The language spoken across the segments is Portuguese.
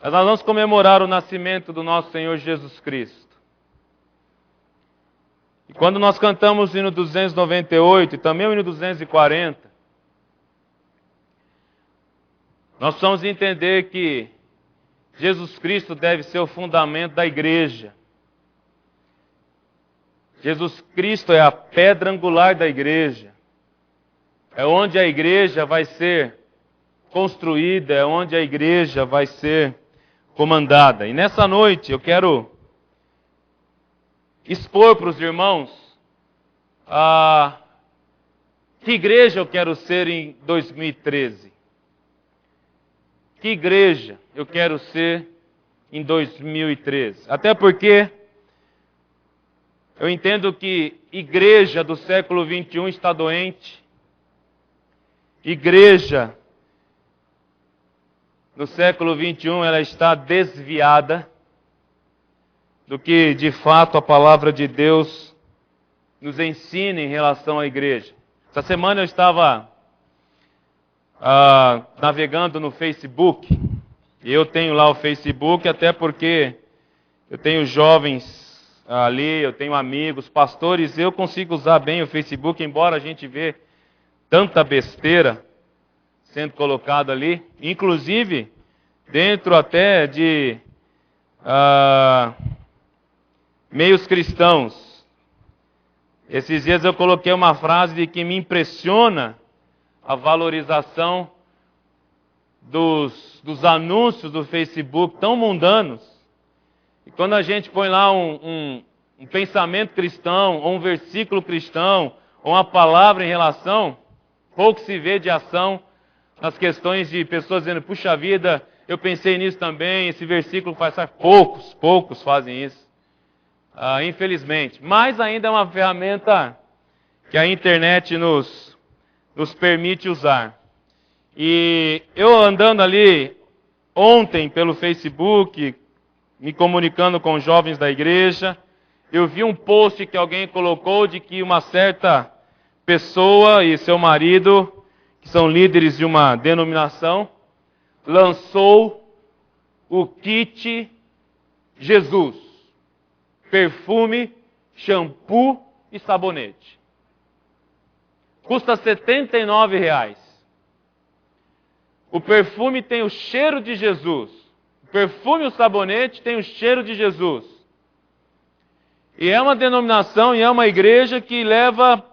Mas nós vamos comemorar o nascimento do nosso Senhor Jesus Cristo. E quando nós cantamos o hino 298 e também o hino 240, nós precisamos entender que Jesus Cristo deve ser o fundamento da igreja. Jesus Cristo é a pedra angular da igreja. É onde a igreja vai ser construída, é onde a igreja vai ser comandada. E nessa noite eu quero expor para os irmãos que igreja eu quero ser em 2013. Que igreja eu quero ser em 2013. Até porque eu entendo que igreja do século 21 está doente. Igreja no século 21 ela está desviada do que de fato a palavra de Deus nos ensina em relação à igreja. Essa semana eu estava navegando no Facebook, e eu tenho lá o Facebook até porque eu tenho jovens ali, eu tenho amigos, pastores, eu consigo usar bem o Facebook, embora a gente vê tanta besteira sendo colocado ali, inclusive dentro até de meios cristãos. Esses dias eu coloquei uma frase de que me impressiona a valorização dos anúncios do Facebook tão mundanos. E quando a gente põe lá um pensamento cristão, ou um versículo cristão, ou uma palavra em relação, pouco se vê de ação nas questões de pessoas dizendo, puxa vida, eu pensei nisso também, esse versículo faz... Poucos fazem isso. Infelizmente. Mas ainda é uma ferramenta que a internet nos permite usar. E eu andando ali ontem pelo Facebook, me comunicando com jovens da igreja, eu vi um post que alguém colocou de que uma certa pessoa e seu marido, que são líderes de uma denominação, lançou o kit Jesus. Perfume, shampoo e sabonete. Custa R$ 79. O perfume tem o cheiro de Jesus. O perfume e o sabonete tem o cheiro de Jesus. E é uma denominação e é uma igreja que leva,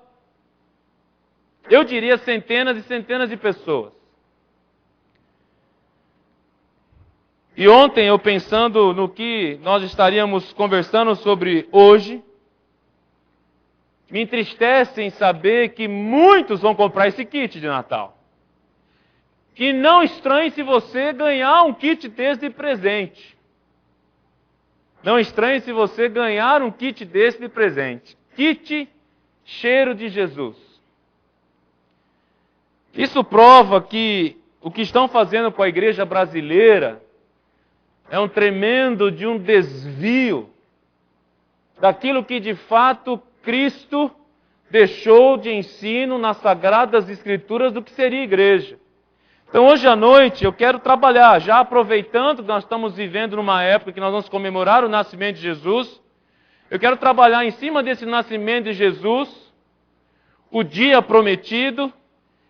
eu diria, centenas e centenas de pessoas. E ontem, eu pensando no que nós estaríamos conversando sobre hoje, me entristece em saber que muitos vão comprar esse kit de Natal. Que não estranhe se você ganhar um kit desse de presente. Não estranhe se você ganhar um kit desse de presente. Kit cheiro de Jesus. Isso prova que o que estão fazendo com a igreja brasileira é um tremendo de um desvio daquilo que de fato Cristo deixou de ensino nas Sagradas Escrituras do que seria igreja. Então hoje à noite eu quero trabalhar, já aproveitando que nós estamos vivendo numa época que nós vamos comemorar o nascimento de Jesus, eu quero trabalhar em cima desse nascimento de Jesus, o dia prometido,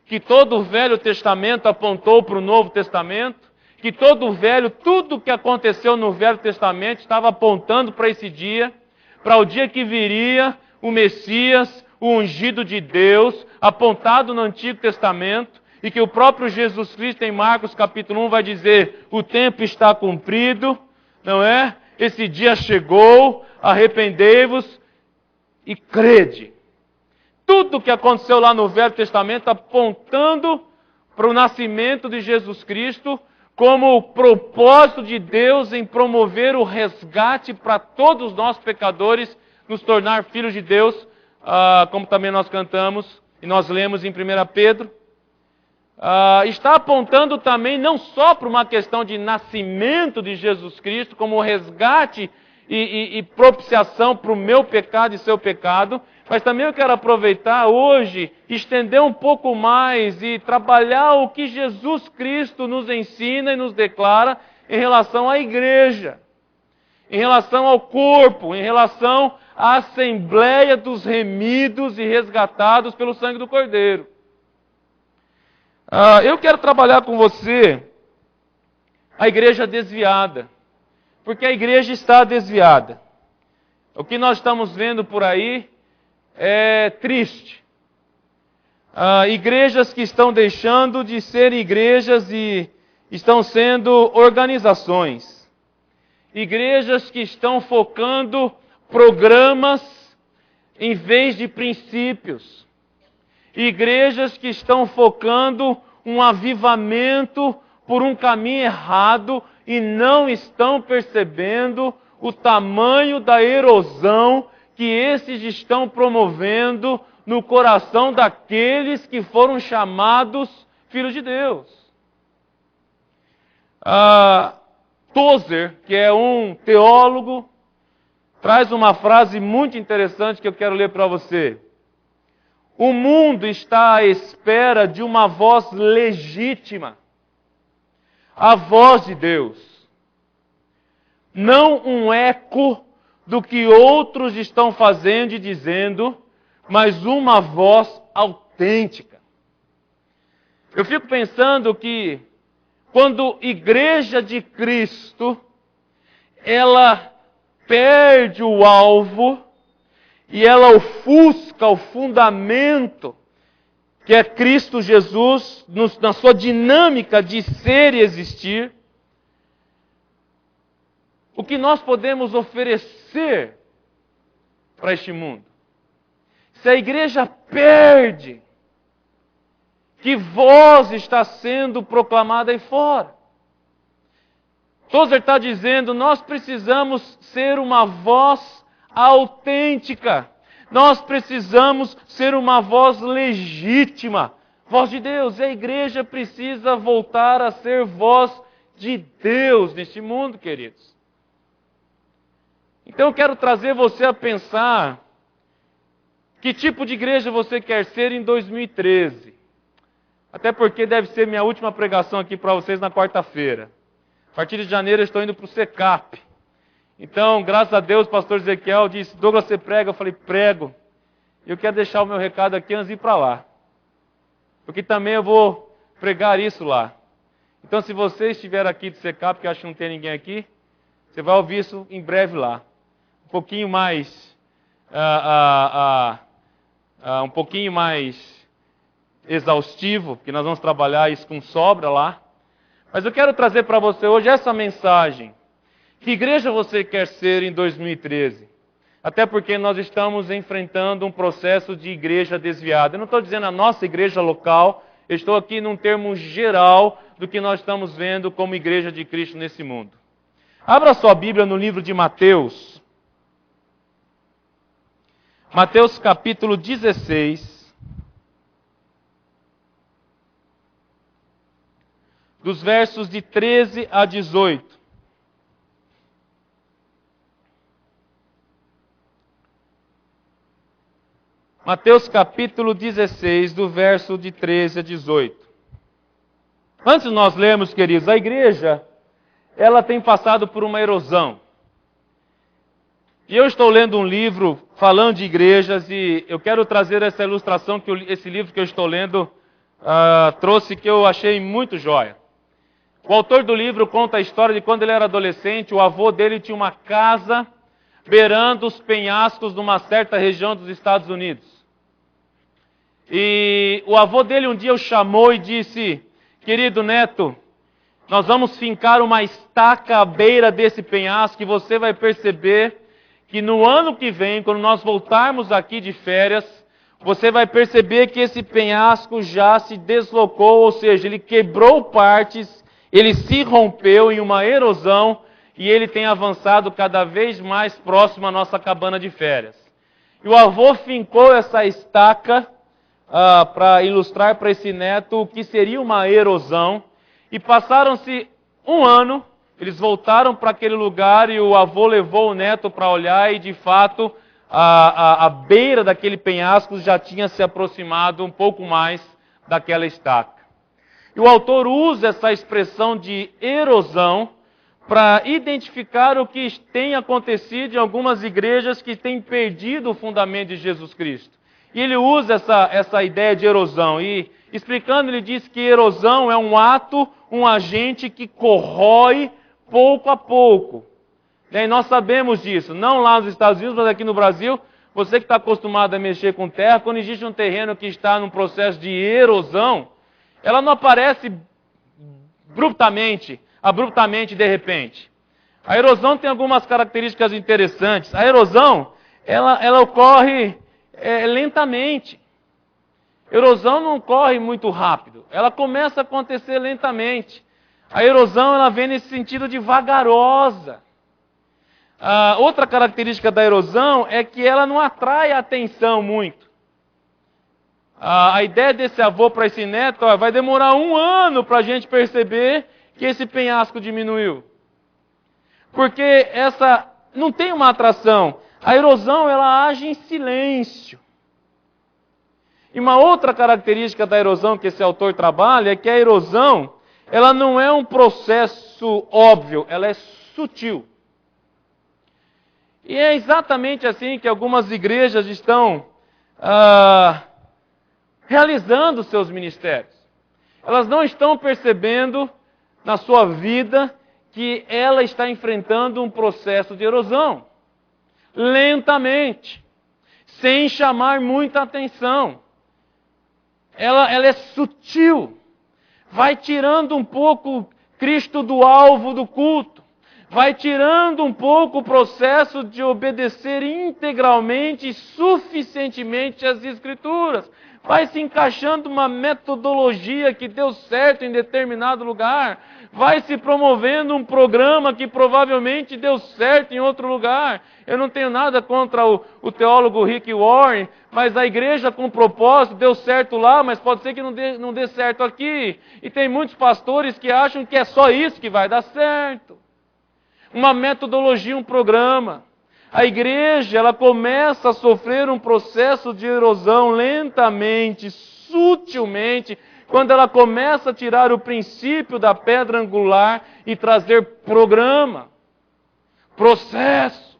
que todo o Velho Testamento apontou para o Novo Testamento, que todo o Velho, tudo o que aconteceu no Velho Testamento estava apontando para esse dia, para o dia que viria o Messias, o ungido de Deus, apontado no Antigo Testamento, e que o próprio Jesus Cristo em Marcos capítulo 1 vai dizer, o tempo está cumprido, não é? Esse dia chegou, arrependei-vos e crede. Tudo o que aconteceu lá no Velho Testamento apontando para o nascimento de Jesus Cristo como o propósito de Deus em promover o resgate para todos nós pecadores, nos tornar filhos de Deus, como também nós cantamos e nós lemos em 1 Pedro. Está apontando também não só para uma questão de nascimento de Jesus Cristo, como resgate e propiciação para o meu pecado e seu pecado, mas também eu quero aproveitar hoje, estender um pouco mais e trabalhar o que Jesus Cristo nos ensina e nos declara em relação à igreja, em relação ao corpo, em relação à assembleia dos remidos e resgatados pelo sangue do Cordeiro. Eu quero trabalhar com você a igreja desviada, porque a igreja está desviada. O que nós estamos vendo por aí é triste. Igrejas que estão deixando de ser igrejas e estão sendo organizações. Igrejas que estão focando programas em vez de princípios. Igrejas que estão focando um avivamento por um caminho errado e não estão percebendo o tamanho da erosão que esses estão promovendo no coração daqueles que foram chamados filhos de Deus. Tozer, que é um teólogo, traz uma frase muito interessante que eu quero ler para você. O mundo está à espera de uma voz legítima, a voz de Deus. Não um eco do que outros estão fazendo e dizendo, mas uma voz autêntica. Eu fico pensando que quando igreja de Cristo, ela perde o alvo e ela ofusca o fundamento que é Cristo Jesus na sua dinâmica de ser e existir, o que nós podemos oferecer para este mundo? Se a igreja perde, que voz está sendo proclamada aí fora? Tozer está dizendo, nós precisamos ser uma voz autêntica. Nós precisamos ser uma voz legítima. Voz de Deus. E a igreja precisa voltar a ser voz de Deus neste mundo, queridos. Então eu quero trazer você a pensar que tipo de igreja você quer ser em 2013. Até porque deve ser minha última pregação aqui para vocês na quarta-feira. A partir de janeiro eu estou indo para o SECAP. Então, graças a Deus, o pastor Ezequiel disse, Douglas, você prega? Eu falei, prego. Eu quero deixar o meu recado aqui antes de ir para lá. Porque também eu vou pregar isso lá. Então, se você estiver aqui de SECAP, que eu acho que não tem ninguém aqui, você vai ouvir isso em breve lá. Um pouquinho mais... um pouquinho mais exaustivo, porque nós vamos trabalhar isso com sobra lá. Mas eu quero trazer para você hoje essa mensagem. Que igreja você quer ser em 2013? Até porque nós estamos enfrentando um processo de igreja desviada. Eu não estou dizendo a nossa igreja local, eu estou aqui num termo geral do que nós estamos vendo como igreja de Cristo nesse mundo. Abra sua Bíblia no livro de Mateus. Mateus capítulo 16. Dos versos de 13 a 18. Mateus capítulo 16, do verso de 13 a 18. Antes de nós lermos, queridos, a igreja, ela tem passado por uma erosão. E eu estou lendo um livro falando de igrejas e eu quero trazer essa ilustração que esse livro que eu estou lendo trouxe, que eu achei muito jóia. O autor do livro conta a história de quando ele era adolescente, o avô dele tinha uma casa beirando os penhascos de uma certa região dos Estados Unidos. E o avô dele um dia o chamou e disse, querido neto, nós vamos fincar uma estaca à beira desse penhasco e você vai perceber que no ano que vem, quando nós voltarmos aqui de férias, você vai perceber que esse penhasco já se deslocou, ou seja, ele quebrou partes, ele se rompeu em uma erosão e ele tem avançado cada vez mais próximo à nossa cabana de férias. E o avô fincou essa estaca para ilustrar para esse neto o que seria uma erosão. E passaram-se um ano, eles voltaram para aquele lugar e o avô levou o neto para olhar e de fato a beira daquele penhasco já tinha se aproximado um pouco mais daquela estaca. E o autor usa essa expressão de erosão para identificar o que tem acontecido em algumas igrejas que têm perdido o fundamento de Jesus Cristo. E ele usa essa ideia de erosão. E explicando, ele diz que erosão é um ato, um agente que corrói pouco a pouco. E nós sabemos disso, não lá nos Estados Unidos, mas aqui no Brasil. Você que está acostumado a mexer com terra, quando existe um terreno que está num processo de erosão, ela não aparece abruptamente de repente. A erosão tem algumas características interessantes. A erosão, ela ocorre lentamente. A erosão não ocorre muito rápido. Ela começa a acontecer lentamente. A erosão, ela vem nesse sentido de vagarosa. Outra característica da erosão é que ela não atrai a atenção muito. A ideia desse avô para esse neto, vai demorar 1 ano para a gente perceber que esse penhasco diminuiu. Porque essa não tem uma atração. A erosão, ela age em silêncio. E uma outra característica da erosão que esse autor trabalha é que a erosão, ela não é um processo óbvio, ela é sutil. E é exatamente assim que algumas igrejas estão realizando seus ministérios. Elas não estão percebendo na sua vida que ela está enfrentando um processo de erosão. Lentamente, sem chamar muita atenção. Ela é sutil. Vai tirando um pouco Cristo do alvo do culto. Vai tirando um pouco o processo de obedecer integralmente e suficientemente às Escrituras. Vai se encaixando uma metodologia que deu certo em determinado lugar. Vai se promovendo um programa que provavelmente deu certo em outro lugar. Eu não tenho nada contra o teólogo Rick Warren, mas a igreja com propósito deu certo lá, mas pode ser que não dê certo aqui. E tem muitos pastores que acham que é só isso que vai dar certo. Uma metodologia, um programa. A igreja, ela começa a sofrer um processo de erosão lentamente, sutilmente, quando ela começa a tirar o princípio da pedra angular e trazer programa, processo.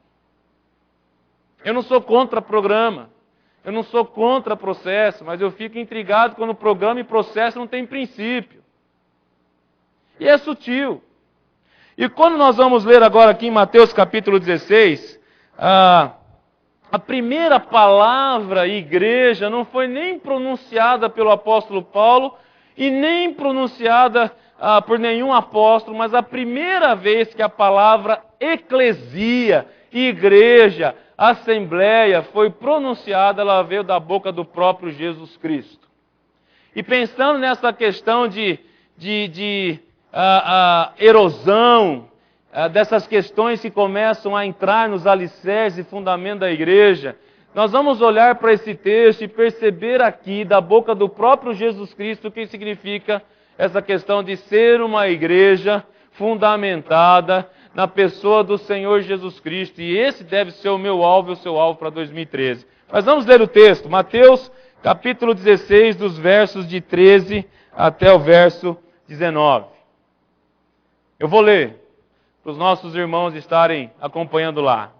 Eu não sou contra programa, eu não sou contra processo, mas eu fico intrigado quando programa e processo não tem princípio. E é sutil. E quando nós vamos ler agora aqui em Mateus capítulo 16, a primeira palavra igreja não foi nem pronunciada pelo apóstolo Paulo e nem pronunciada por nenhum apóstolo, mas a primeira vez que a palavra eclesia, igreja, assembleia foi pronunciada, ela veio da boca do próprio Jesus Cristo. E pensando nessa questão de erosão, dessas questões que começam a entrar nos alicerces e fundamentos da igreja, nós vamos olhar para esse texto e perceber aqui, da boca do próprio Jesus Cristo, o que significa essa questão de ser uma igreja fundamentada na pessoa do Senhor Jesus Cristo. E esse deve ser o meu alvo e o seu alvo para 2013. Mas vamos ler o texto, Mateus capítulo 16, dos versos de 13 até o verso 19. Eu vou ler, para os nossos irmãos estarem acompanhando lá.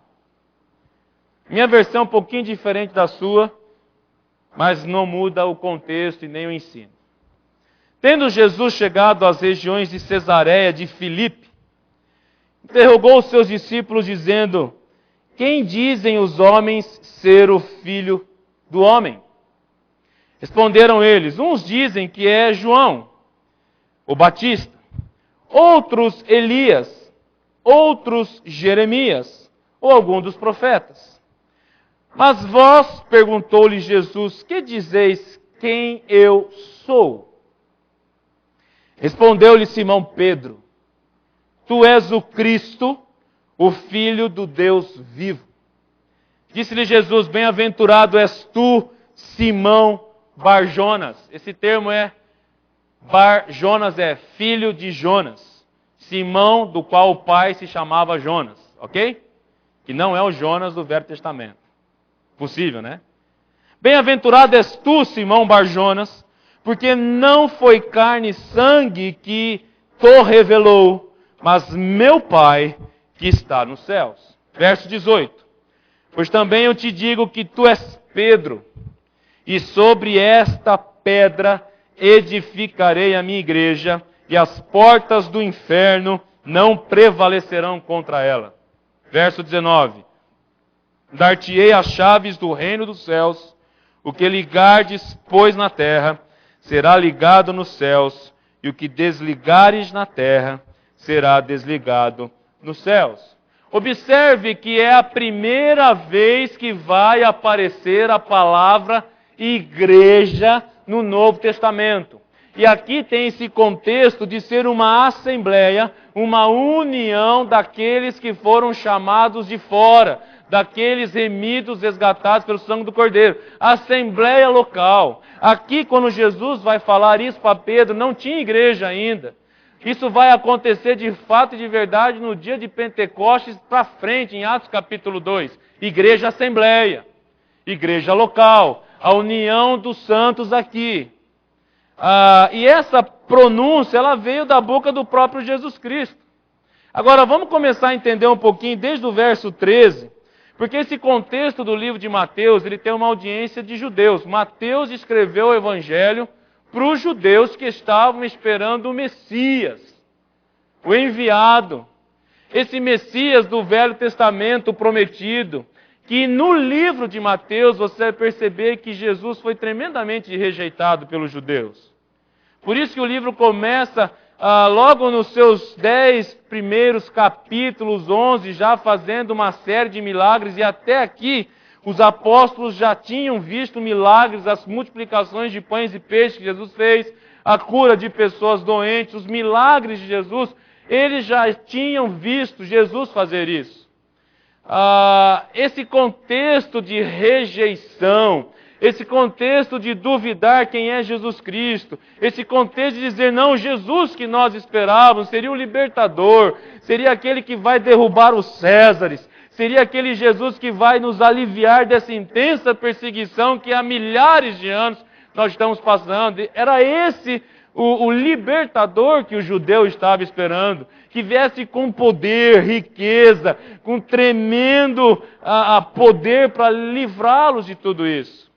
Minha versão é um pouquinho diferente da sua, mas não muda o contexto e nem o ensino. Tendo Jesus chegado às regiões de Cesareia de Filipe, interrogou os seus discípulos dizendo: quem dizem os homens ser o Filho do Homem? Responderam eles: uns dizem que é João, o Batista, outros Elias, outros Jeremias, ou algum dos profetas. Mas vós, perguntou-lhe Jesus, que dizeis quem eu sou? Respondeu-lhe Simão Pedro: tu és o Cristo, o Filho do Deus vivo. Disse-lhe Jesus: bem-aventurado és tu, Simão Bar-Jonas. Esse termo Bar-Jonas é filho de Jonas. Simão, do qual o pai se chamava Jonas, ok? Que não é o Jonas do Velho Testamento. Possível, né? Bem-aventurado és tu, Simão Bar-Jonas, porque não foi carne e sangue que te revelou, mas meu Pai que está nos céus. Verso 18. Pois também eu te digo que tu és Pedro, e sobre esta pedra edificarei a minha igreja, e as portas do inferno não prevalecerão contra ela. Verso 19. Dar-te-ei as chaves do reino dos céus, o que ligardes, pois, na terra, será ligado nos céus, e o que desligares na terra, será desligado nos céus. Observe que é a primeira vez que vai aparecer a palavra igreja no Novo Testamento. E aqui tem esse contexto de ser uma assembleia, uma união daqueles que foram chamados de fora, daqueles remidos, resgatados pelo sangue do Cordeiro. Assembleia local. Aqui, quando Jesus vai falar isso para Pedro, não tinha igreja ainda. Isso vai acontecer de fato e de verdade no dia de Pentecostes para frente, em Atos capítulo 2. Igreja assembleia, igreja local, a união dos santos aqui. E essa pronúncia, ela veio da boca do próprio Jesus Cristo. Agora, vamos começar a entender um pouquinho desde o verso 13, porque esse contexto do livro de Mateus, ele tem uma audiência de judeus. Mateus escreveu o evangelho para os judeus que estavam esperando o Messias, o enviado. Esse Messias do Velho Testamento prometido, que no livro de Mateus você vai perceber que Jesus foi tremendamente rejeitado pelos judeus. Por isso que o livro começa logo nos seus 10 primeiros capítulos, 11, já fazendo uma série de milagres, e até aqui os apóstolos já tinham visto milagres, as multiplicações de pães e peixes que Jesus fez, a cura de pessoas doentes, os milagres de Jesus, eles já tinham visto Jesus fazer isso. Esse contexto de rejeição, esse contexto de duvidar quem é Jesus Cristo, esse contexto de dizer, não, Jesus que nós esperávamos seria o libertador, seria aquele que vai derrubar os Césares, seria aquele Jesus que vai nos aliviar dessa intensa perseguição que há milhares de anos nós estamos passando. Era esse o libertador que o judeu estava esperando, que viesse com poder, riqueza, com tremendo poder para livrá-los de tudo isso.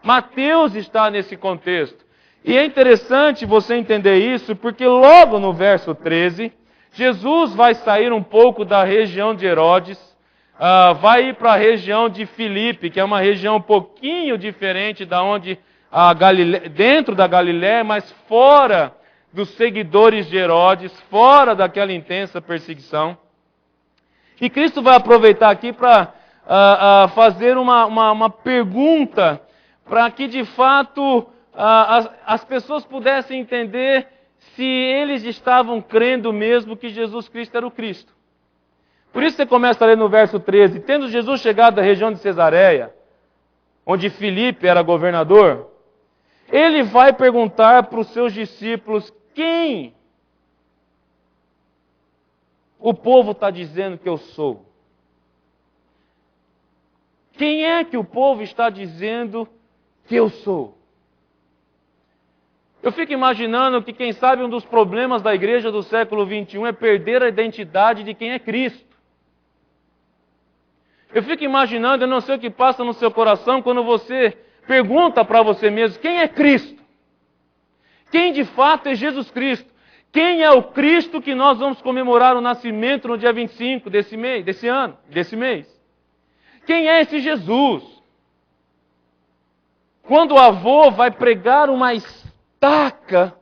Mateus está nesse contexto. E é interessante você entender isso, porque logo no verso 13, Jesus vai sair um pouco da região de Herodes, vai ir para a região de Filipe, que é uma região um pouquinho diferente da onde dentro da Galiléia, mas fora dos seguidores de Herodes, fora daquela intensa perseguição. E Cristo vai aproveitar aqui para fazer uma pergunta, para que de fato as pessoas pudessem entender se eles estavam crendo mesmo que Jesus Cristo era o Cristo. Por isso você começa a ler no verso 13, tendo Jesus chegado da região de Cesareia, onde Filipe era governador, ele vai perguntar para os seus discípulos, quem o povo está dizendo que eu sou? Quem é que o povo está dizendo que eu sou? Eu fico imaginando que, quem sabe, um dos problemas da igreja do século XXI é perder a identidade de quem é Cristo. Eu fico imaginando, eu não sei o que passa no seu coração quando você pergunta para você mesmo, quem é Cristo? Quem de fato é Jesus Cristo? Quem é o Cristo que nós vamos comemorar o nascimento no dia 25 desse mês? Quem é esse Jesus? Quando o avô vai pregar uma estaca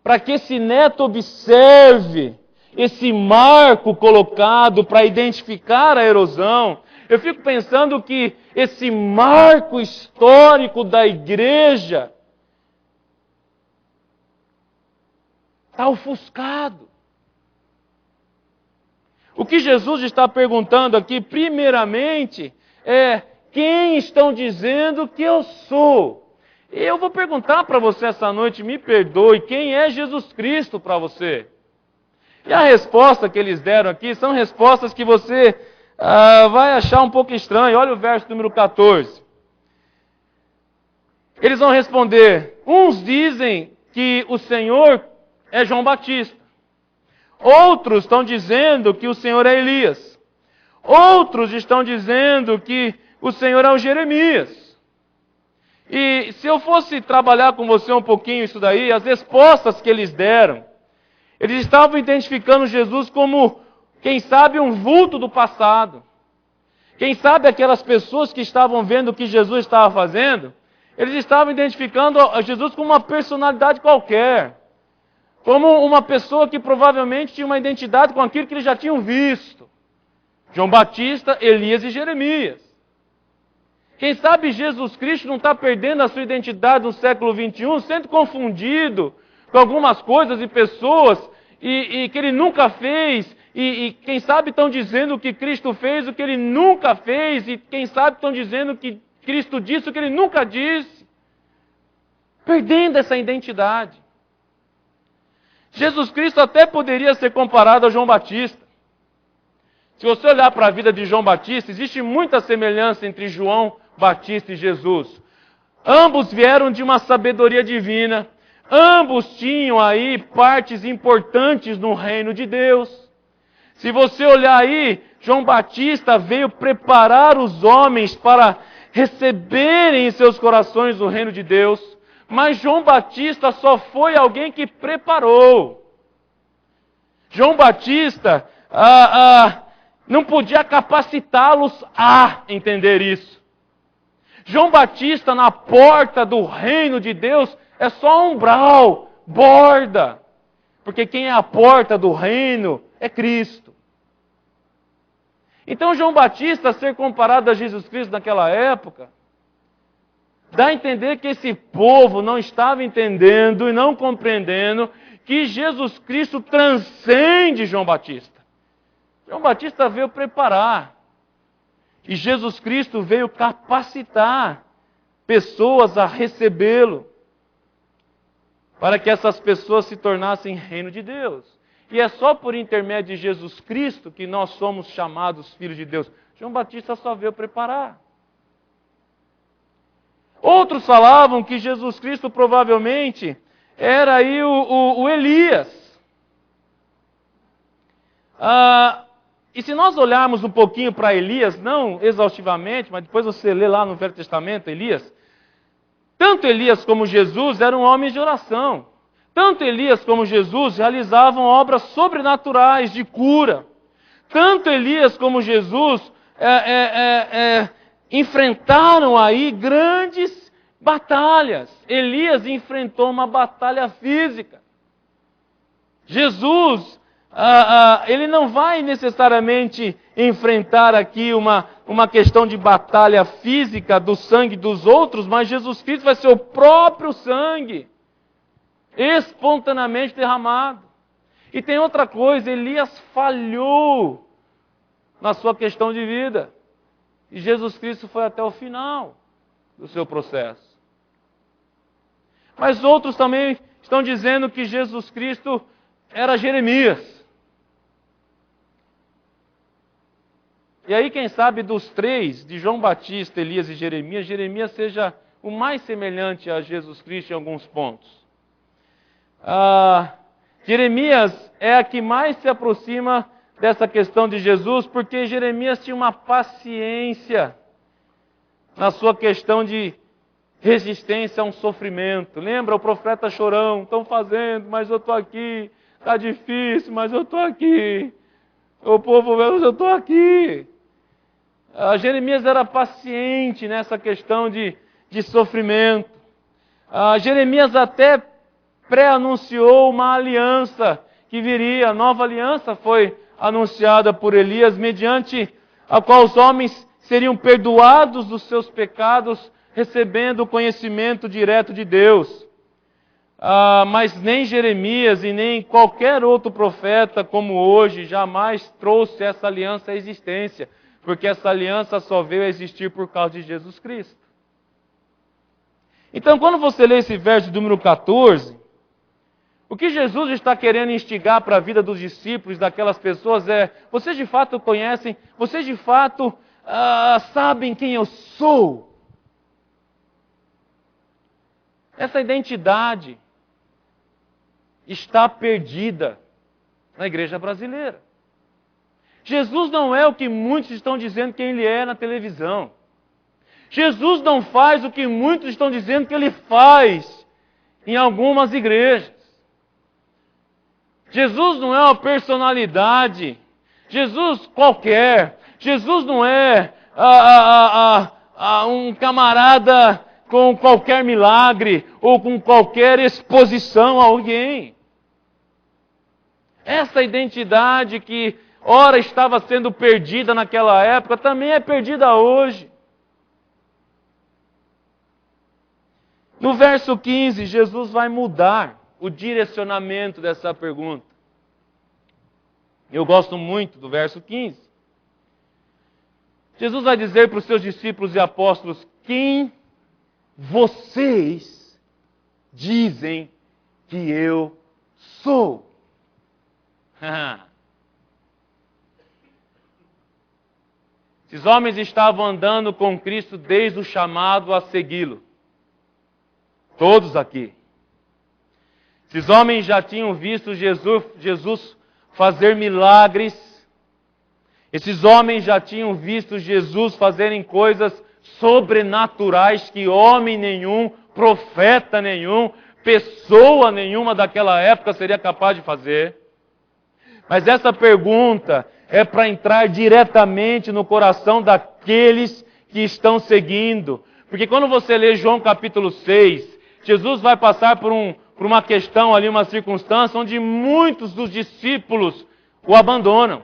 para que esse neto observe esse marco colocado para identificar a erosão, eu fico pensando que esse marco histórico da igreja está ofuscado. O que Jesus está perguntando aqui, primeiramente, é quem estão dizendo que eu sou? Eu vou perguntar para você essa noite, me perdoe, quem é Jesus Cristo para você? E a resposta que eles deram aqui são respostas que você vai achar um pouco estranho. Olha o verso número 14. Eles vão responder, uns dizem que o Senhor é João Batista, Outros estão dizendo que o Senhor é Elias. Outros estão dizendo que o Senhor é o Jeremias. E se eu fosse trabalhar com você um pouquinho isso daí, as respostas que eles deram, eles estavam identificando Jesus como, quem sabe, um vulto do passado. Quem sabe aquelas pessoas que estavam vendo o que Jesus estava fazendo, eles estavam identificando Jesus como uma personalidade qualquer. Como uma pessoa que provavelmente tinha uma identidade com aquilo que eles já tinham visto. João Batista, Elias e Jeremias. Quem sabe Jesus Cristo não está perdendo a sua identidade no século XXI, sendo confundido com algumas coisas e pessoas e que ele nunca fez, e quem sabe estão dizendo que Cristo fez o que ele nunca fez, e quem sabe estão dizendo que Cristo disse o que ele nunca disse, perdendo essa identidade. Jesus Cristo até poderia ser comparado a João Batista. Se você olhar para a vida de João Batista, existe muita semelhança entre João Batista e Jesus. Ambos vieram de uma sabedoria divina. Ambos tinham aí partes importantes no reino de Deus. Se você olhar aí, João Batista veio preparar os homens para receberem em seus corações o reino de Deus. Mas João Batista só foi alguém que preparou. João Batista não podia capacitá-los a entender isso. João Batista, na porta do reino de Deus, é só umbral, borda. Porque quem é a porta do reino é Cristo. Então João Batista ser comparado a Jesus Cristo naquela época, dá a entender que esse povo não estava entendendo e não compreendendo que Jesus Cristo transcende João Batista. João Batista veio preparar. E Jesus Cristo veio capacitar pessoas a recebê-lo, para que essas pessoas se tornassem reino de Deus. E é só por intermédio de Jesus Cristo que nós somos chamados filhos de Deus. João Batista só veio preparar. Outros falavam que Jesus Cristo provavelmente era aí o Elias. E se nós olharmos um pouquinho para Elias, não exaustivamente, mas depois você lê lá no Velho Testamento, Elias, tanto Elias como Jesus eram homens de oração. Tanto Elias como Jesus realizavam obras sobrenaturais de cura. Tanto Elias como Jesus enfrentaram aí grandes batalhas. Elias enfrentou uma batalha física. Jesus ele não vai necessariamente enfrentar aqui uma questão de batalha física do sangue dos outros, mas Jesus Cristo vai ser o próprio sangue, espontaneamente derramado. E tem outra coisa, Elias falhou na sua questão de vida, e Jesus Cristo foi até o final do seu processo. Mas outros também estão dizendo que Jesus Cristo era Jeremias. E aí, quem sabe dos três, de João Batista, Elias e Jeremias, Jeremias seja o mais semelhante a Jesus Cristo em alguns pontos. Jeremias é a que mais se aproxima dessa questão de Jesus, porque Jeremias tinha uma paciência na sua questão de resistência a um sofrimento. Lembra o profeta chorão? Estão fazendo, mas eu estou aqui. Está difícil, mas eu estou aqui. O povo, mas eu estou aqui. Jeremias era paciente nessa questão de sofrimento. Jeremias até pré-anunciou uma aliança que viria. A nova aliança foi anunciada por Elias, mediante a qual os homens seriam perdoados dos seus pecados, recebendo o conhecimento direto de Deus. Mas nem Jeremias e nem qualquer outro profeta como hoje jamais trouxe essa aliança à existência, porque essa aliança só veio a existir por causa de Jesus Cristo. Então, quando você lê esse verso número 14, o que Jesus está querendo instigar para a vida dos discípulos, daquelas pessoas, é: vocês de fato conhecem, vocês de fato sabem quem eu sou. Essa identidade está perdida. na igreja brasileira. Jesus não é o que muitos estão dizendo que Ele é na televisão. Jesus não faz o que muitos estão dizendo que Ele faz em algumas igrejas. Jesus não é uma personalidade. Jesus qualquer. Jesus não é um camarada com qualquer milagre ou com qualquer exposição a alguém. Essa identidade que ora estava sendo perdida naquela época também é perdida hoje. No verso 15, Jesus vai mudar o direcionamento dessa pergunta. Eu gosto muito do verso 15. Jesus vai dizer para os seus discípulos e apóstolos: quem vocês dizem que eu sou? Esses homens estavam andando com Cristo desde o chamado a segui-lo. Todos aqui. Esses homens já tinham visto Jesus fazer milagres. Esses homens já tinham visto Jesus fazerem coisas sobrenaturais que homem nenhum, profeta nenhum, pessoa nenhuma daquela época seria capaz de fazer. Mas essa pergunta é para entrar diretamente no coração daqueles que estão seguindo. Porque quando você lê João capítulo 6, Jesus vai passar por uma questão ali, uma circunstância onde muitos dos discípulos o abandonam.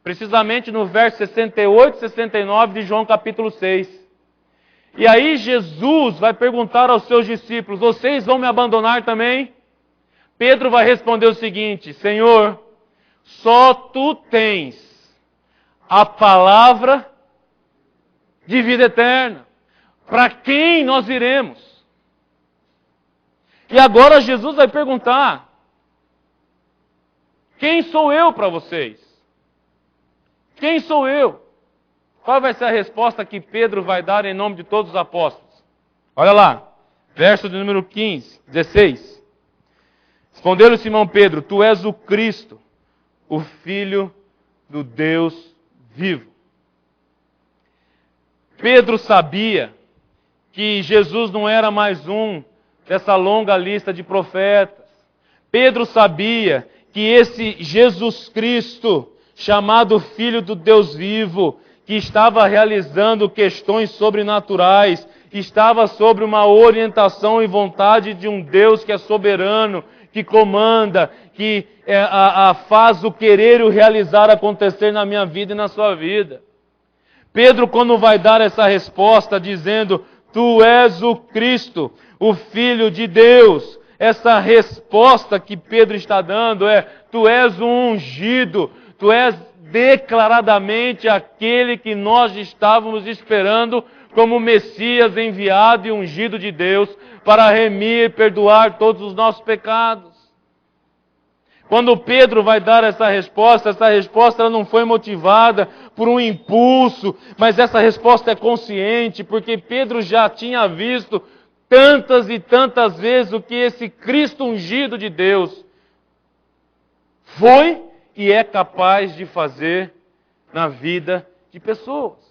Precisamente no verso 68 e 69 de João capítulo 6. E aí Jesus vai perguntar aos seus discípulos: vocês vão me abandonar também? Pedro vai responder o seguinte: Senhor, só Tu tens a palavra de vida eterna. Para quem nós iremos? E agora Jesus vai perguntar: quem sou eu para vocês? Quem sou eu? Qual vai ser a resposta que Pedro vai dar em nome de todos os apóstolos? Olha lá, verso de número 16. Respondeu-lhe Simão Pedro: Tu és o Cristo, o Filho do Deus vivo. Pedro sabia que Jesus não era mais um dessa longa lista de profetas. Pedro sabia que esse Jesus Cristo, chamado Filho do Deus vivo, que estava realizando questões sobrenaturais, estava sobre uma orientação e vontade de um Deus que é soberano, que comanda, que faz o querer e o realizar acontecer na minha vida e na sua vida. Pedro, quando vai dar essa resposta dizendo: Tu és o Cristo, o Filho de Deus. Essa resposta que Pedro está dando é: Tu és o ungido, Tu és declaradamente aquele que nós estávamos esperando como Messias enviado e ungido de Deus para remir e perdoar todos os nossos pecados. Quando Pedro vai dar essa resposta ela não foi motivada por um impulso, mas essa resposta é consciente, porque Pedro já tinha visto tantas e tantas vezes o que esse Cristo ungido de Deus foi e é capaz de fazer na vida de pessoas.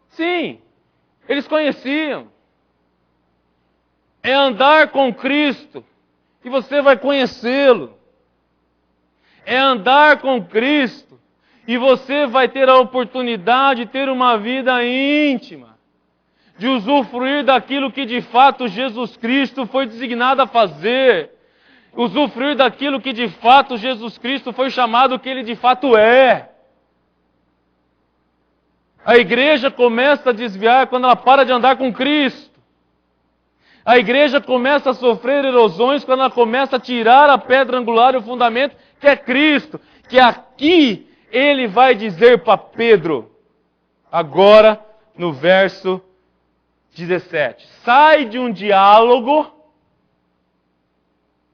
Sim, eles conheciam. É andar com Cristo e você vai conhecê-lo. É andar com Cristo e você vai ter a oportunidade de ter uma vida íntima, de usufruir daquilo que de fato Jesus Cristo foi designado a fazer, usufruir daquilo que de fato Jesus Cristo foi chamado que Ele de fato é. A igreja começa a desviar quando ela para de andar com Cristo. A igreja começa a sofrer erosões quando ela começa a tirar a pedra angular e o fundamento, que é Cristo. Que aqui ele vai dizer para Pedro, agora no verso 17. Sai de um diálogo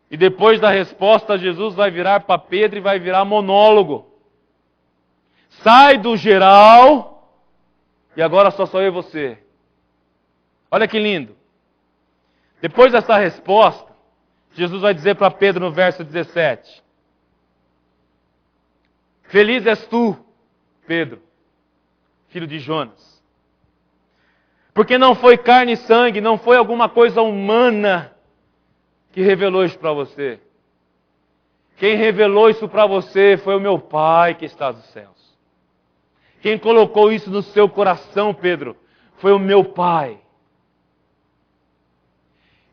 e depois da resposta Jesus vai virar para Pedro e vai virar monólogo. Sai do geral e agora só sou eu e você. Olha que lindo. Depois dessa resposta, Jesus vai dizer para Pedro no verso 17: Feliz és tu, Pedro, filho de Jonas, porque não foi carne e sangue, não foi alguma coisa humana que revelou isso para você. Quem revelou isso para você foi o meu Pai que está nos céus. Quem colocou isso no seu coração, Pedro, foi o meu Pai.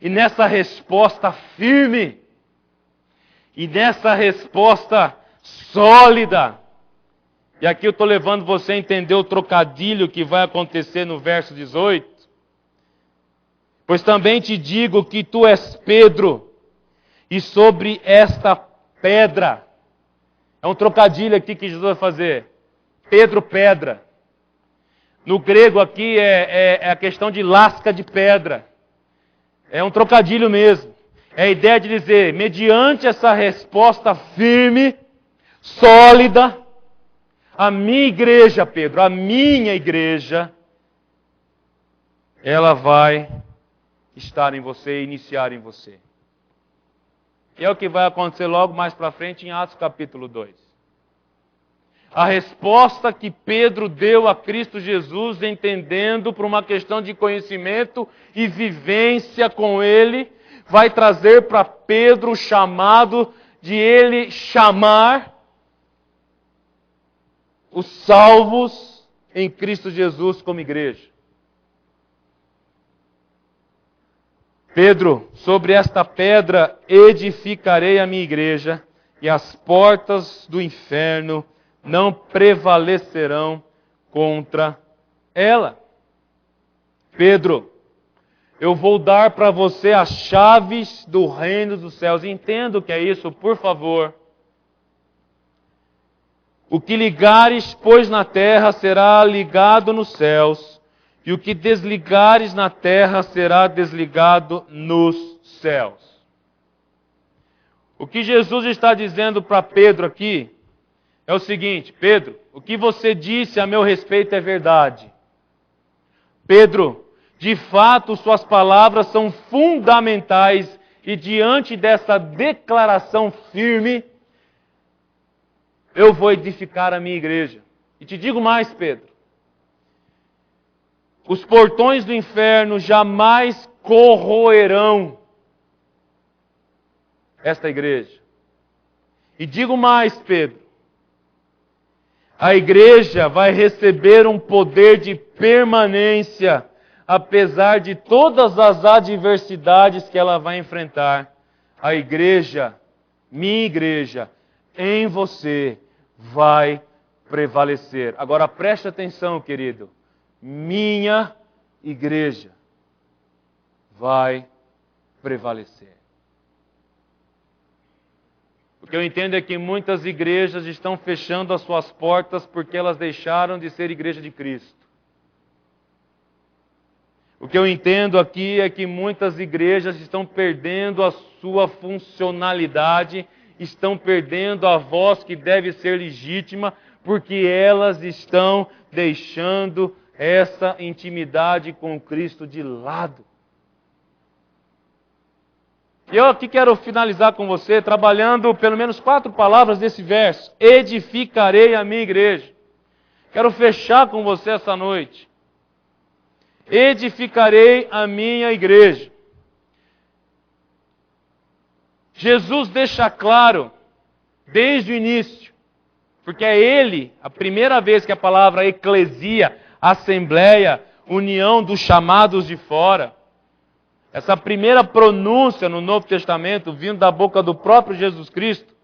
E nessa resposta firme, e nessa resposta sólida, e aqui eu estou levando você a entender o trocadilho que vai acontecer no verso 18. Pois também te digo que tu és Pedro, e sobre esta pedra, é um trocadilho aqui que Jesus vai fazer, Pedro, pedra. No grego aqui é a questão de lasca de pedra. É um trocadilho mesmo. É a ideia de dizer, mediante essa resposta firme, sólida, a minha igreja, Pedro, a minha igreja, ela vai estar em você, iniciar em você. E é o que vai acontecer logo mais para frente em Atos capítulo 2. A resposta que Pedro deu a Cristo Jesus, entendendo por uma questão de conhecimento e vivência com Ele, vai trazer para Pedro o chamado de ele chamar os salvos em Cristo Jesus como igreja. Pedro, sobre esta pedra edificarei a minha igreja, e as portas do inferno não prevalecerão contra ela. Pedro, eu vou dar para você as chaves do reino dos céus. Entenda o que é isso, por favor. O que ligares, pois, na terra será ligado nos céus, e o que desligares na terra será desligado nos céus. O que Jesus está dizendo para Pedro aqui é o seguinte: Pedro, o que você disse a meu respeito é verdade. Pedro, de fato, suas palavras são fundamentais e diante dessa declaração firme, eu vou edificar a minha igreja. E te digo mais, Pedro, os portões do inferno jamais corroerão esta igreja. E digo mais, Pedro, a igreja vai receber um poder de permanência, apesar de todas as adversidades que ela vai enfrentar. A igreja, minha igreja, em você vai prevalecer. Agora preste atenção, querido. Minha igreja vai prevalecer. O que eu entendo é que muitas igrejas estão fechando as suas portas porque elas deixaram de ser igreja de Cristo. O que eu entendo aqui é que muitas igrejas estão perdendo a sua funcionalidade, estão perdendo a voz que deve ser legítima, porque elas estão deixando essa intimidade com Cristo de lado. E eu aqui quero finalizar com você trabalhando pelo menos 4 palavras desse verso. Edificarei a minha igreja. Quero fechar com você essa noite. Edificarei a minha igreja. Jesus deixa claro, desde o início, porque é Ele, a primeira vez que a palavra eclesia, assembleia, união dos chamados de fora, essa primeira pronúncia no Novo Testamento, vindo da boca do próprio Jesus Cristo,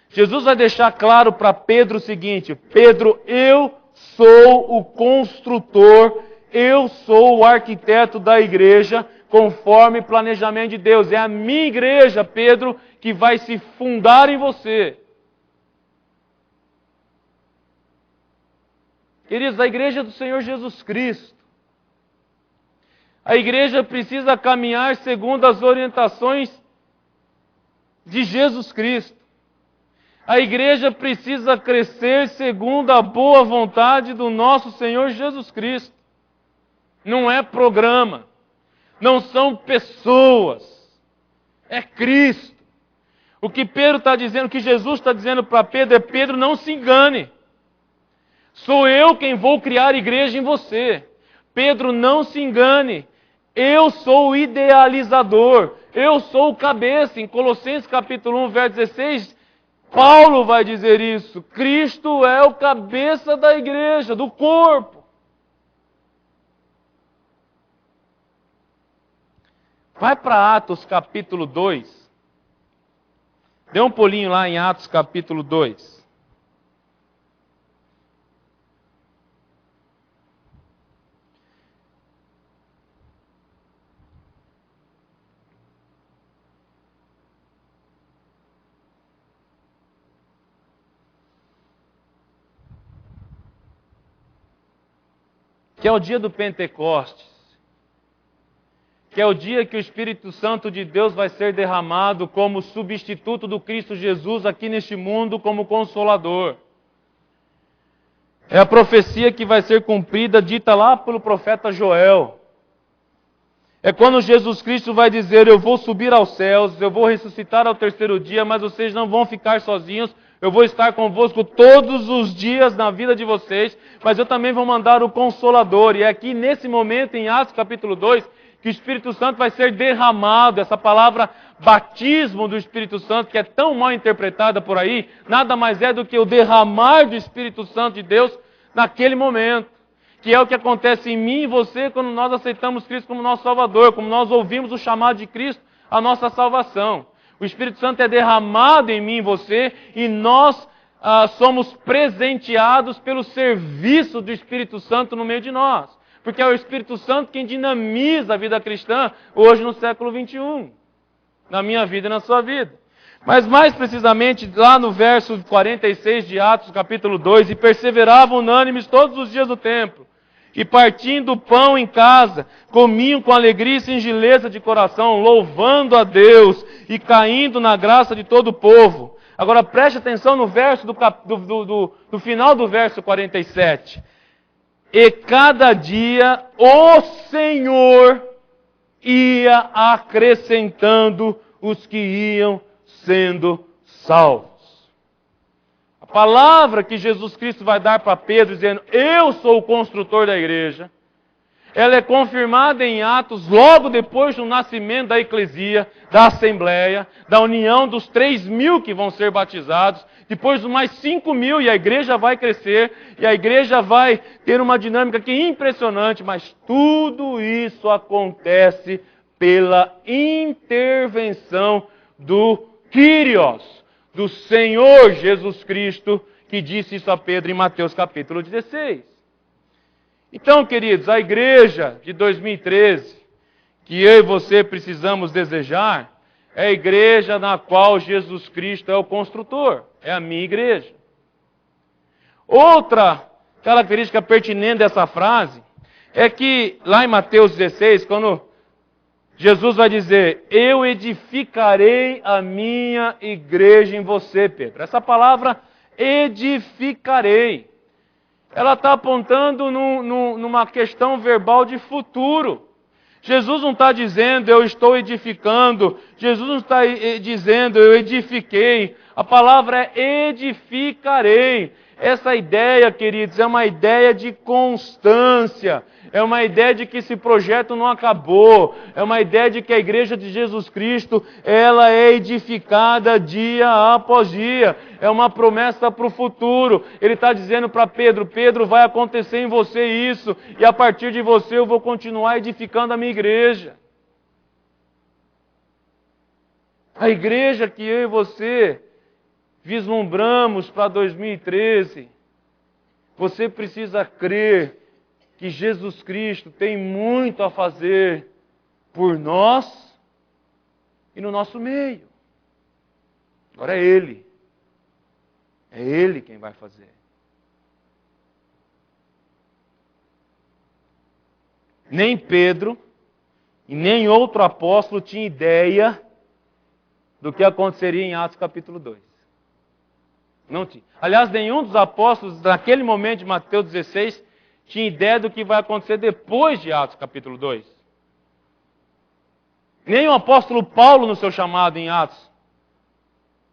Jesus vai deixar claro para Pedro o seguinte: Pedro, eu sou o construtor, eu sou o arquiteto da igreja, conforme o planejamento de Deus. É a minha igreja, Pedro, que vai se fundar em você. Queridos, a igreja do Senhor Jesus Cristo. A igreja precisa caminhar segundo as orientações de Jesus Cristo. A igreja precisa crescer segundo a boa vontade do nosso Senhor Jesus Cristo. Não é programa, não são pessoas, é Cristo. O que Pedro está dizendo, o que Jesus está dizendo para Pedro é: Pedro, não se engane. Sou eu quem vou criar igreja em você. Pedro, não se engane. Eu sou o idealizador. Eu sou o cabeça. Em Colossenses capítulo 1, verso 16, Paulo vai dizer isso. Cristo é o cabeça da igreja, do corpo. Vai para Atos capítulo 2. Dê um pulinho lá em Atos capítulo 2. Que é o dia do Pentecostes, que é o dia que o Espírito Santo de Deus vai ser derramado como substituto do Cristo Jesus aqui neste mundo, como Consolador. É a profecia que vai ser cumprida, dita lá pelo profeta Joel. É quando Jesus Cristo vai dizer: eu vou subir aos céus, eu vou ressuscitar ao terceiro dia, mas vocês não vão ficar sozinhos, eu vou estar convosco todos os dias na vida de vocês, mas eu também vou mandar o Consolador. E é aqui nesse momento, em Atos capítulo 2, que o Espírito Santo vai ser derramado. Essa palavra batismo do Espírito Santo, que é tão mal interpretada por aí, nada mais é do que o derramar do Espírito Santo de Deus naquele momento. Que é o que acontece em mim e você quando nós aceitamos Cristo como nosso Salvador, como nós ouvimos o chamado de Cristo, a nossa salvação. O Espírito Santo é derramado em mim e você, e nós somos presenteados pelo serviço do Espírito Santo no meio de nós. Porque é o Espírito Santo quem dinamiza a vida cristã hoje no século 21. Na minha vida e na sua vida. Mas mais precisamente, lá no verso 46 de Atos, capítulo 2, e perseveravam unânimes todos os dias do templo, e partindo o pão em casa, comiam com alegria e singeleza de coração, louvando a Deus e caindo na graça de todo o povo. Agora preste atenção no verso do final do verso 47. E cada dia o Senhor ia acrescentando os que iam sendo salvos. A palavra que Jesus Cristo vai dar para Pedro, dizendo: eu sou o construtor da igreja, ela é confirmada em Atos, logo depois do nascimento da eclesia, da assembleia, da união dos 3.000 que vão ser batizados, depois dos mais 5.000, e a igreja vai crescer, e a igreja vai ter uma dinâmica que é impressionante, mas tudo isso acontece pela intervenção do Kyrios, do Senhor Jesus Cristo, que disse isso a Pedro em Mateus capítulo 16. Então, queridos, a igreja de 2013, que eu e você precisamos desejar, é a igreja na qual Jesus Cristo é o construtor, é a minha igreja. Outra característica pertinente dessa frase é que, lá em Mateus 16, quando Jesus vai dizer: eu edificarei a minha igreja em você, Pedro. Essa palavra edificarei, ela está apontando numa questão verbal de futuro. Jesus não está dizendo eu estou edificando, Jesus não está dizendo eu edifiquei. A palavra é edificarei. Essa ideia, queridos, é uma ideia de constância. É uma ideia de que esse projeto não acabou. É uma ideia de que a igreja de Jesus Cristo, ela é edificada dia após dia. É uma promessa para o futuro. Ele está dizendo para Pedro: Pedro, vai acontecer em você isso, e a partir de você eu vou continuar edificando a minha igreja. A igreja que eu e você vislumbramos para 2013, você precisa crer que Jesus Cristo tem muito a fazer por nós e no nosso meio. Agora é Ele. É Ele quem vai fazer. Nem Pedro e nem outro apóstolo tinha ideia do que aconteceria em Atos capítulo 2. Não tinha. Aliás, nenhum dos apóstolos, naquele momento de Mateus 16, tinha ideia do que vai acontecer depois de Atos capítulo 2. Nem o apóstolo Paulo, no seu chamado em Atos,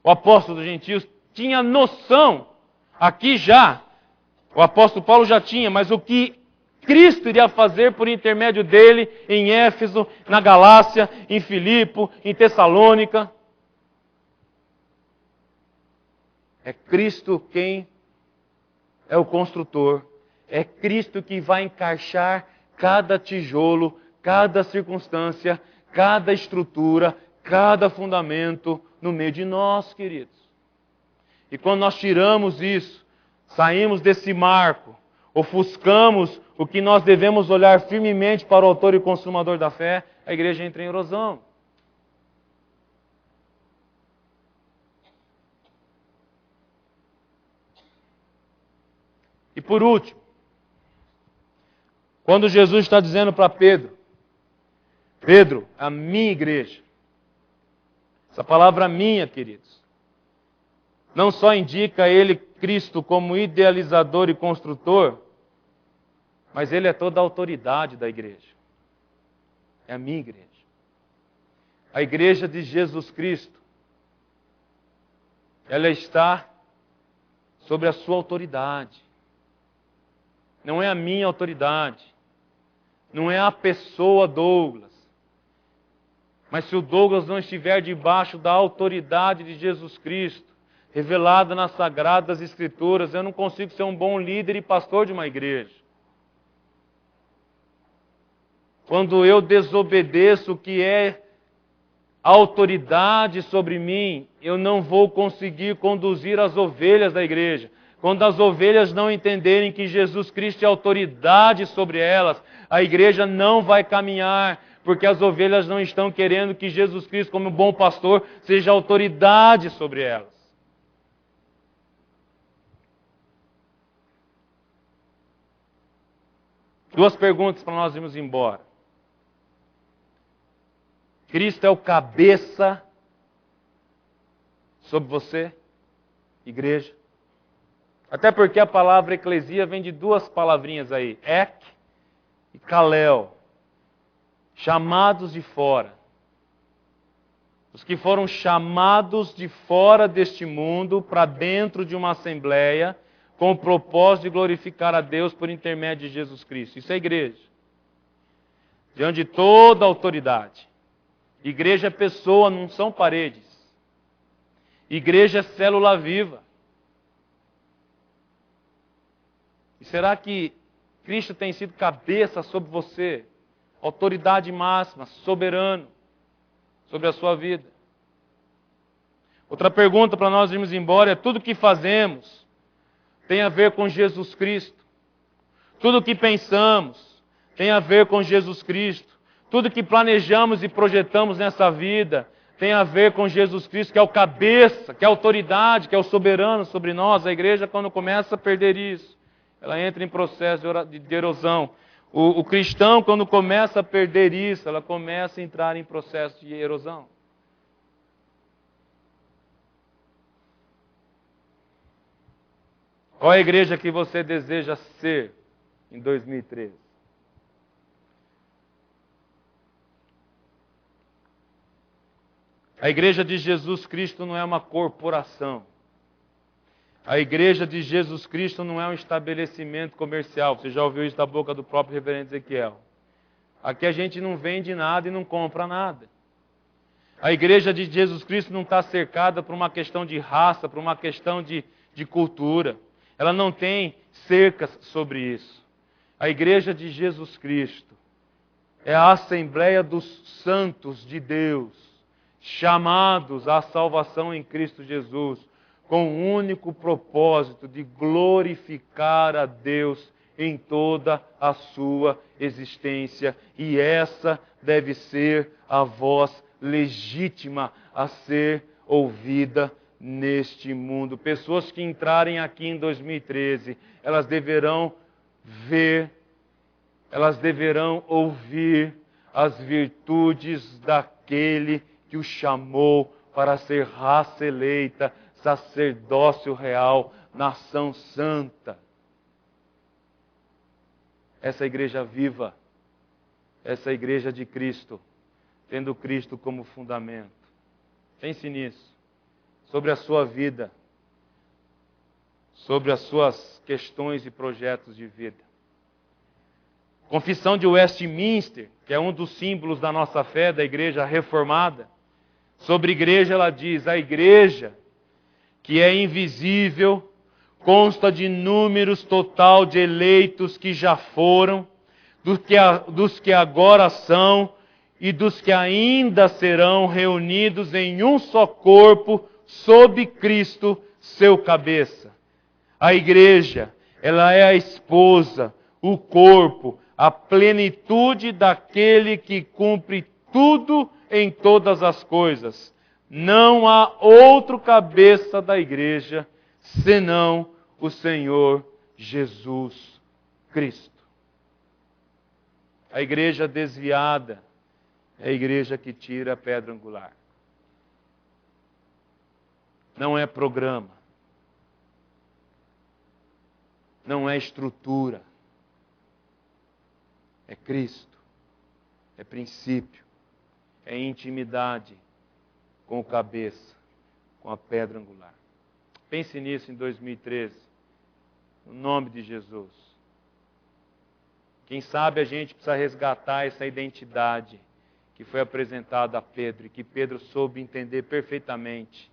o apóstolo dos gentios, tinha noção, aqui já, o apóstolo Paulo já tinha, mas o que Cristo iria fazer por intermédio dele em Éfeso, na Galácia, em Filipe, em Tessalônica. É Cristo quem é o construtor. É Cristo que vai encaixar cada tijolo, cada circunstância, cada estrutura, cada fundamento no meio de nós, queridos. E quando nós tiramos isso, saímos desse marco, ofuscamos o que nós devemos olhar firmemente para o autor e consumador da fé, a igreja entra em erosão. E por último, quando Jesus está dizendo para Pedro, Pedro, a minha igreja, essa palavra minha, queridos, não só indica ele, Cristo, como idealizador e construtor, mas ele é toda a autoridade da igreja. É a minha igreja. A igreja de Jesus Cristo, ela está sobre a sua autoridade. Não é a minha autoridade. Não é a pessoa Douglas. Mas se o Douglas não estiver debaixo da autoridade de Jesus Cristo, revelada nas Sagradas Escrituras, eu não consigo ser um bom líder e pastor de uma igreja. Quando eu desobedeço o que é a autoridade sobre mim, eu não vou conseguir conduzir as ovelhas da igreja. Quando as ovelhas não entenderem que Jesus Cristo é autoridade sobre elas, a igreja não vai caminhar, porque as ovelhas não estão querendo que Jesus Cristo, como bom pastor, seja autoridade sobre elas. Duas perguntas para nós irmos embora. Cristo é o cabeça sobre você, igreja? Até porque a palavra eclesia vem de duas palavrinhas aí, ek e kalel, chamados de fora. Os que foram chamados de fora deste mundo para dentro de uma assembleia, com o propósito de glorificar a Deus por intermédio de Jesus Cristo. Isso é igreja. Diante de toda a autoridade. Igreja é pessoa, não são paredes. Igreja é célula viva. E será que Cristo tem sido cabeça sobre você? Autoridade máxima, soberano, sobre a sua vida? Outra pergunta para nós irmos embora é: tudo que fazemos tem a ver com Jesus Cristo? Tudo que pensamos tem a ver com Jesus Cristo? Tudo que planejamos e projetamos nessa vida tem a ver com Jesus Cristo, que é o cabeça, que é a autoridade, que é o soberano sobre nós? A igreja, quando começa a perder isso, ela entra em processo de erosão. O cristão, quando começa a perder isso, ela começa a entrar em processo de erosão. Qual é a igreja que você deseja ser em 2013? A igreja de Jesus Cristo não é uma corporação. A igreja de Jesus Cristo não é um estabelecimento comercial. Você já ouviu isso da boca do próprio reverendo Ezequiel. Aqui a gente não vende nada e não compra nada. A igreja de Jesus Cristo não está cercada por uma questão de raça, por uma questão de cultura. Ela não tem cercas sobre isso. A igreja de Jesus Cristo é a assembleia dos santos de Deus, chamados à salvação em Cristo Jesus, com o único propósito de glorificar a Deus em toda a sua existência. E essa deve ser a voz legítima a ser ouvida neste mundo. Pessoas que entrarem aqui em 2013, elas deverão ver, elas deverão ouvir as virtudes daquele que o chamou para ser raça eleita, sacerdócio real, nação santa. Essa igreja viva, essa igreja de Cristo, tendo Cristo como fundamento. Pense nisso, sobre a sua vida, sobre as suas questões e projetos de vida. Confissão de Westminster, que é um dos símbolos da nossa fé, da igreja reformada. Sobre igreja ela diz, a igreja que é invisível, consta de números total de eleitos que já foram, dos que agora são e dos que ainda serão reunidos em um só corpo, sob Cristo, seu cabeça. A igreja, ela é a esposa, o corpo, a plenitude daquele que cumpre tudo em todas as coisas. Não há outro cabeça da igreja, senão o Senhor Jesus Cristo. A igreja desviada é a igreja que tira a pedra angular. Não é programa. Não é estrutura. É Cristo. É princípio. É intimidade com o cabeça, com a pedra angular. Pense nisso em 2013. No nome de Jesus. Quem sabe a gente precisa resgatar essa identidade que foi apresentada a Pedro e que Pedro soube entender perfeitamente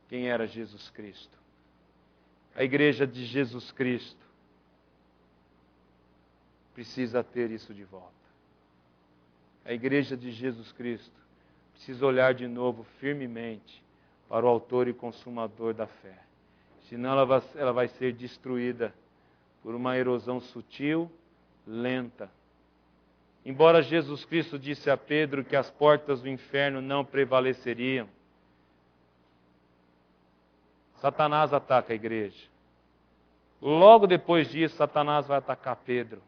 quem era Jesus Cristo. A igreja de Jesus Cristo precisa ter isso de volta. A igreja de Jesus Cristo precisa olhar de novo firmemente para o autor e consumador da fé. Senão ela vai ser destruída por uma erosão sutil, lenta. Embora Jesus Cristo disse a Pedro que as portas do inferno não prevaleceriam, Satanás ataca a igreja. Logo depois disso, Satanás vai atacar Pedro.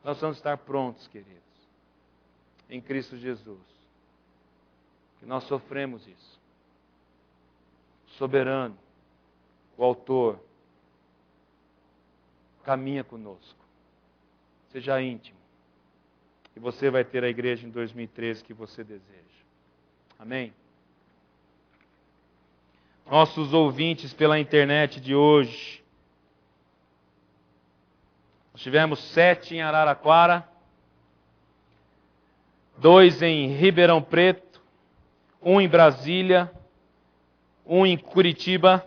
Nós vamos estar prontos, queridos, em Cristo Jesus. Que nós sofremos isso. O soberano, o autor, caminha conosco. Seja íntimo. E você vai ter a igreja em 2013 que você deseja. Amém? Nossos ouvintes pela internet de hoje. Nós tivemos 7 em Araraquara, 2 em Ribeirão Preto, 1 em Brasília, 1 em Curitiba,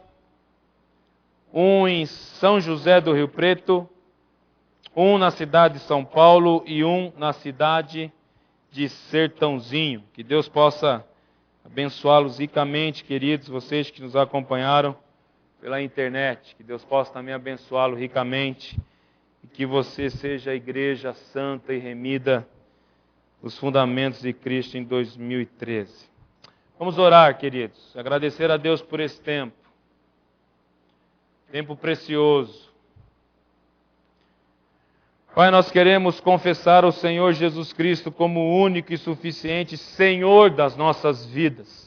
1 em São José do Rio Preto, 1 na cidade de São Paulo e 1 na cidade de Sertãozinho. Que Deus possa abençoá-los ricamente, queridos, vocês que nos acompanharam pela internet. Que Deus possa também abençoá-los ricamente e que você seja a igreja santa e remida dos fundamentos de Cristo em 2013. Vamos orar, queridos, agradecer a Deus por esse tempo precioso. Pai, nós queremos confessar ao Senhor Jesus Cristo como o único e suficiente Senhor das nossas vidas.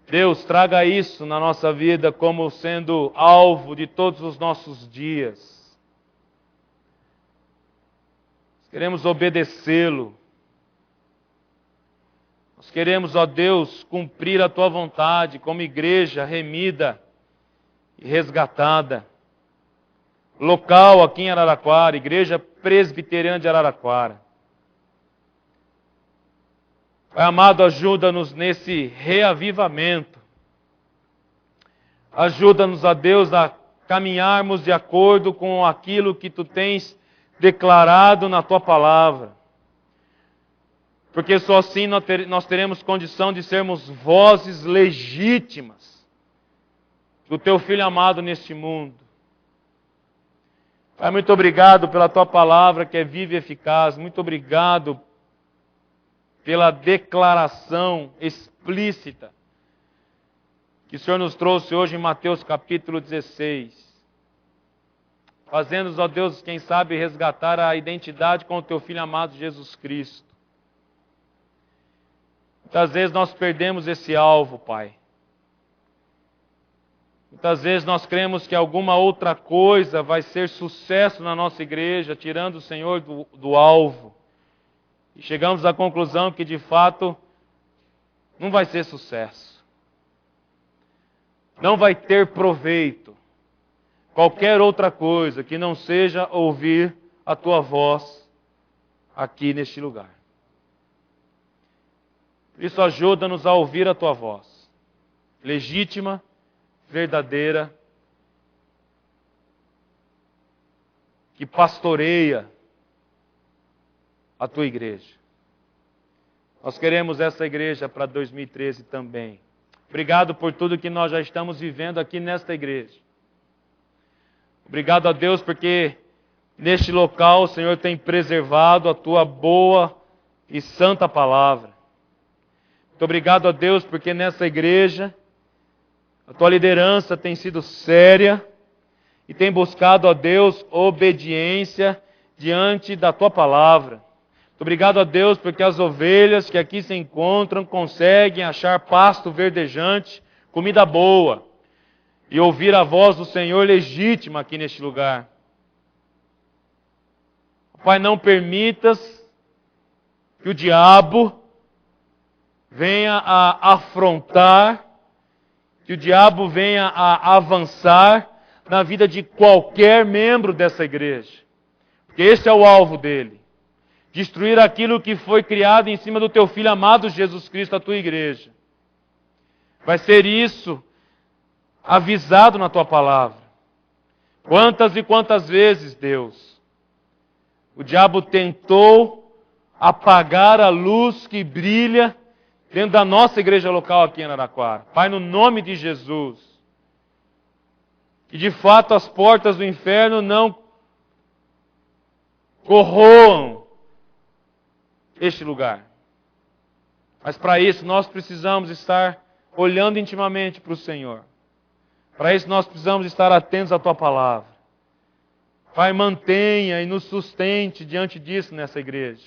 Deus, traga isso na nossa vida como sendo alvo de todos os nossos dias. Queremos obedecê-lo. Nós queremos, ó Deus, cumprir a Tua vontade como igreja remida e resgatada. Local aqui em Araraquara, Igreja Presbiteriana de Araraquara. Pai amado, ajuda-nos nesse reavivamento. Ajuda-nos, ó Deus, a caminharmos de acordo com aquilo que Tu tens declarado na Tua palavra. Porque só assim nós teremos condição de sermos vozes legítimas do Teu Filho amado neste mundo. Pai, muito obrigado pela Tua palavra que é viva e eficaz. Muito obrigado pela declaração explícita que o Senhor nos trouxe hoje em Mateus capítulo 16. fazendo-nos, ó Deus, quem sabe resgatar a identidade com o Teu Filho amado Jesus Cristo. Muitas vezes nós perdemos esse alvo, Pai. Muitas vezes nós cremos que alguma outra coisa vai ser sucesso na nossa igreja, tirando o Senhor do alvo. E chegamos à conclusão que, de fato, não vai ser sucesso. Não vai ter proveito. Qualquer outra coisa que não seja ouvir a Tua voz aqui neste lugar. Por isso, ajuda-nos a ouvir a Tua voz. Legítima, verdadeira, que pastoreia a Tua igreja. Nós queremos essa igreja para 2013 também. Obrigado por tudo que nós já estamos vivendo aqui nesta igreja. Obrigado a Deus porque neste local o Senhor tem preservado a Tua boa e santa palavra. Muito obrigado a Deus porque nessa igreja a Tua liderança tem sido séria e tem buscado a Deus obediência diante da Tua palavra. Muito obrigado a Deus porque as ovelhas que aqui se encontram conseguem achar pasto verdejante, comida boa e ouvir a voz do Senhor legítima aqui neste lugar. Pai, não permitas que o diabo venha a afrontar, que o diabo venha a avançar na vida de qualquer membro dessa igreja. Porque esse é o alvo dele. Destruir aquilo que foi criado em cima do Teu Filho amado Jesus Cristo, a Tua igreja. Vai ser isso avisado na Tua palavra. Quantas e quantas vezes, Deus, o diabo tentou apagar a luz que brilha dentro da nossa igreja local aqui em Araraquara. Pai, no nome de Jesus, que de fato as portas do inferno não corroam este lugar. Mas para isso nós precisamos estar olhando intimamente para o Senhor. Para isso nós precisamos estar atentos à Tua palavra. Pai, mantenha e nos sustente diante disso nessa igreja.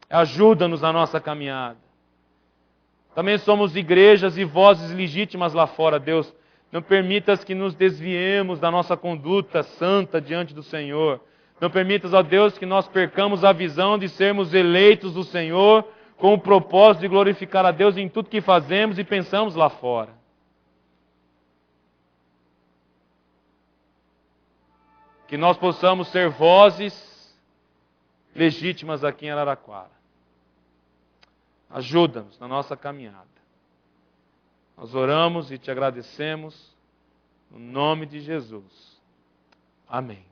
Ajuda-nos na nossa caminhada. Também somos igrejas e vozes legítimas lá fora, Deus. Não permitas que nos desviemos da nossa conduta santa diante do Senhor. Não permitas, ó Deus, que nós percamos a visão de sermos eleitos do Senhor com o propósito de glorificar a Deus em tudo que fazemos e pensamos lá fora. Que nós possamos ser vozes legítimas aqui em Araraquara. Ajuda-nos na nossa caminhada. Nós oramos e Te agradecemos no nome de Jesus. Amém.